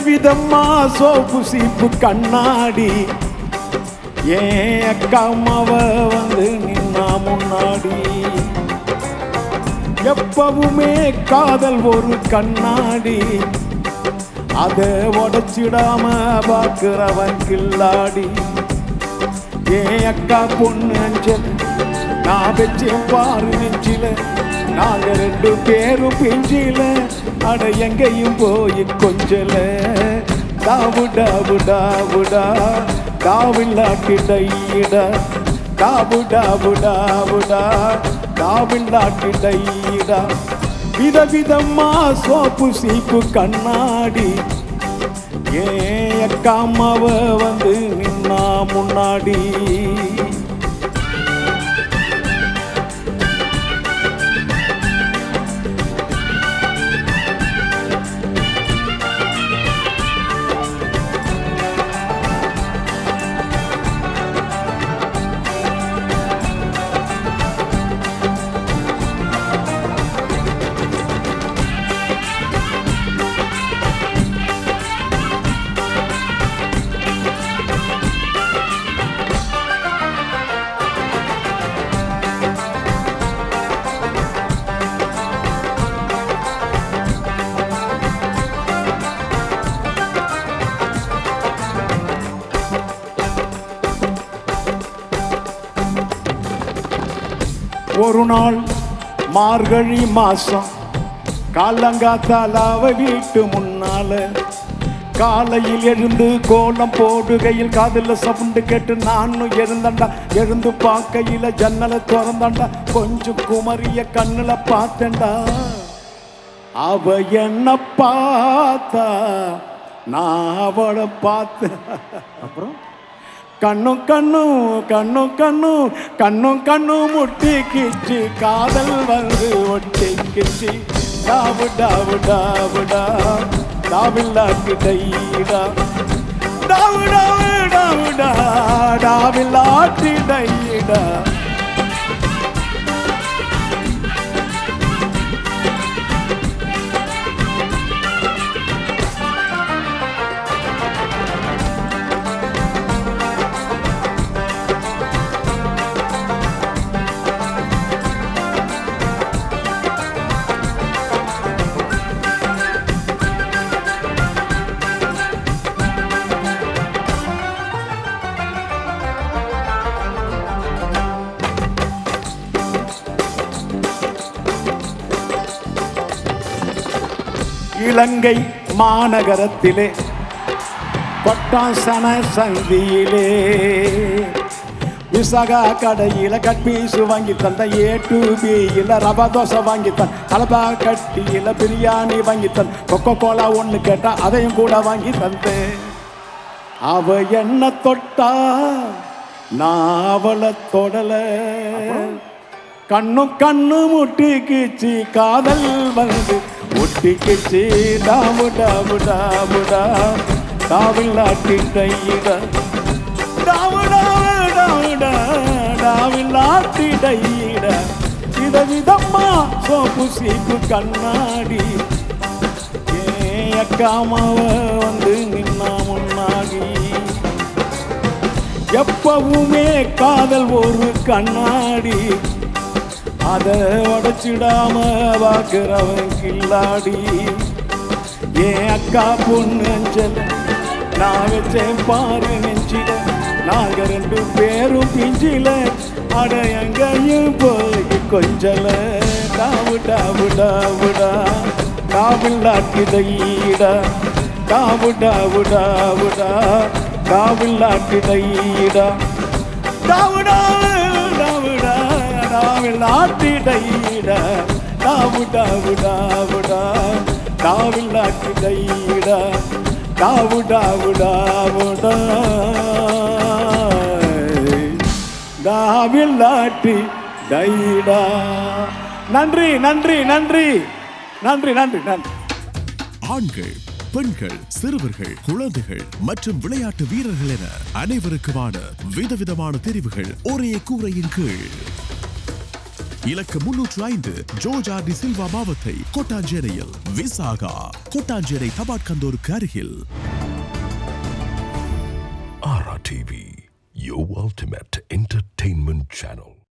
விதவிதமா சோப்பு சீப்பு கண்ணாடி ஏன் அக்கா அம்மாவ வந்து நின்னா முன்னாடி. எப்பவுமே காதல் ஒரு கண்ணாடி, அதை உடைச்சிடாம பார்க்கிறவன் கில்லாடி. ஏன் அக்கா பொண்ணு அஞ்சல் நான் வச்சேன் பாரு நெஞ்சில, நாங்க 2 பேரும் பிஞ்சில, அட எங்கேயும் போய் கொஞ்சல. டாவு டாவு டாவுடா டாவில்லாட்டி டையிடா, டாவு டாவு டாவுடா டாவில்லாட்டி டையிடா. விதவிதமா சோப்பு சீப்பு கண்ணாடி ஏன் அக்கா அம்மாவ வந்து நின்னா முன்னாடி. ஒரு நாள் மார்கழி மாசம் காலங்காத்தாலாவ வீட்டு முன்னால, காலையில் எழுந்து கோலம் போடுகையில் காதில் சவுண்டு கேட்டு நானும் எழுந்தண்டா. எழுந்து பார்க்கையில ஜன்னலை திறந்தாண்டா, கொஞ்சம் குமரிய கண்ணுல பார்த்தேன்டா. அவ என்ன பார்த்தா நான் அவளை பார்த்தேன். அப்புறம் கண்ணும் கண்ணும் கண்ணும் கண்ணும் கண்ணும் கண்ணும் முட்டிக்கிச்சு, காதல் வந்து ஒட்டிக்கிச்சு. டாவு டாவு டாவுடா டாவில்லாட்டி டையிடா, டாவு டாவு டாவுடா டாவில்லாட்டி டையிடா. இலங்கை மாநகரத்திலே பட்டாசன சந்தியிலே விசாகா கடையில கட்பீசு வாங்கி தந்த, A2Bயில ரவா தோசை வாங்கி தன், அலபா கட்டியில பிரியாணி வாங்கி தன், கொக்கோ கோலா ஒன்று கேட்டா அதையும் கூட வாங்கி தந்தேன். அவ என்ன தொட்டா நான் அவளை தொடல, கண்ணும் கண்ணு முட்டிக்கிச்சு, காதல் வந்து ஒட்டிக்கிச்சு. டாவு டாவு டாவுடா டாவில்லாட்டி டையிடா, டாவு டாவு டாவுடா டாவில்லாட்டி டையிடா. விதவிதமா சோப்பு சீப்பு கண்ணாடி ஏன் அக்கா அம்மாவ வந்து நின்னா முன்னாடி. எப்பவுமே காதல் ஒரு கண்ணாடி, அதை உடைச்சிடாம பார்க்கிறவன் கில்லாடி. ஏன் அக்கா பொண்ணு அஞ்சல் நான் வச்சேன் பாரு நெஞ்சில, நாங்க 2 பேரும் பிஞ்சில, அட எங்கேயும் போய் கொஞ்சல. டாவு டாவு டாவுடா டாவில்லாட்டி டையிடா, டாவு டாவு டாவுடா டாவில்லாட்டி டையிடா, டாவு டாவு டாவுடா டாவில்லாட்டி டையிடா, டாவு டாவு டாவுடா டாவில்லாட்டி டையிடா, டாவு டாவு டாவுடா டாவில்லாட்டி டையிடா. நன்றி நன்றி நன்றி நன்றி நன்றி நன்றி. ஆண்கள், பெண்கள், சிறுவர்கள், குழந்தைகள் மற்றும் விளையாட்டு வீரர்கள் என அனைவருக்குமான விதவிதமான தெரிவுகள் ஒரே கூரையின் கீழ். இலக்கு 305 ஜோர்ஜ் ஆர் டி சில்வா மாவத்தை கொட்டாஞ்சேரியில் விசாகா கொட்டாஞ்சேரி தபாட்கந்தோருக்கு அருகில். RRTV, your ultimate entertainment channel.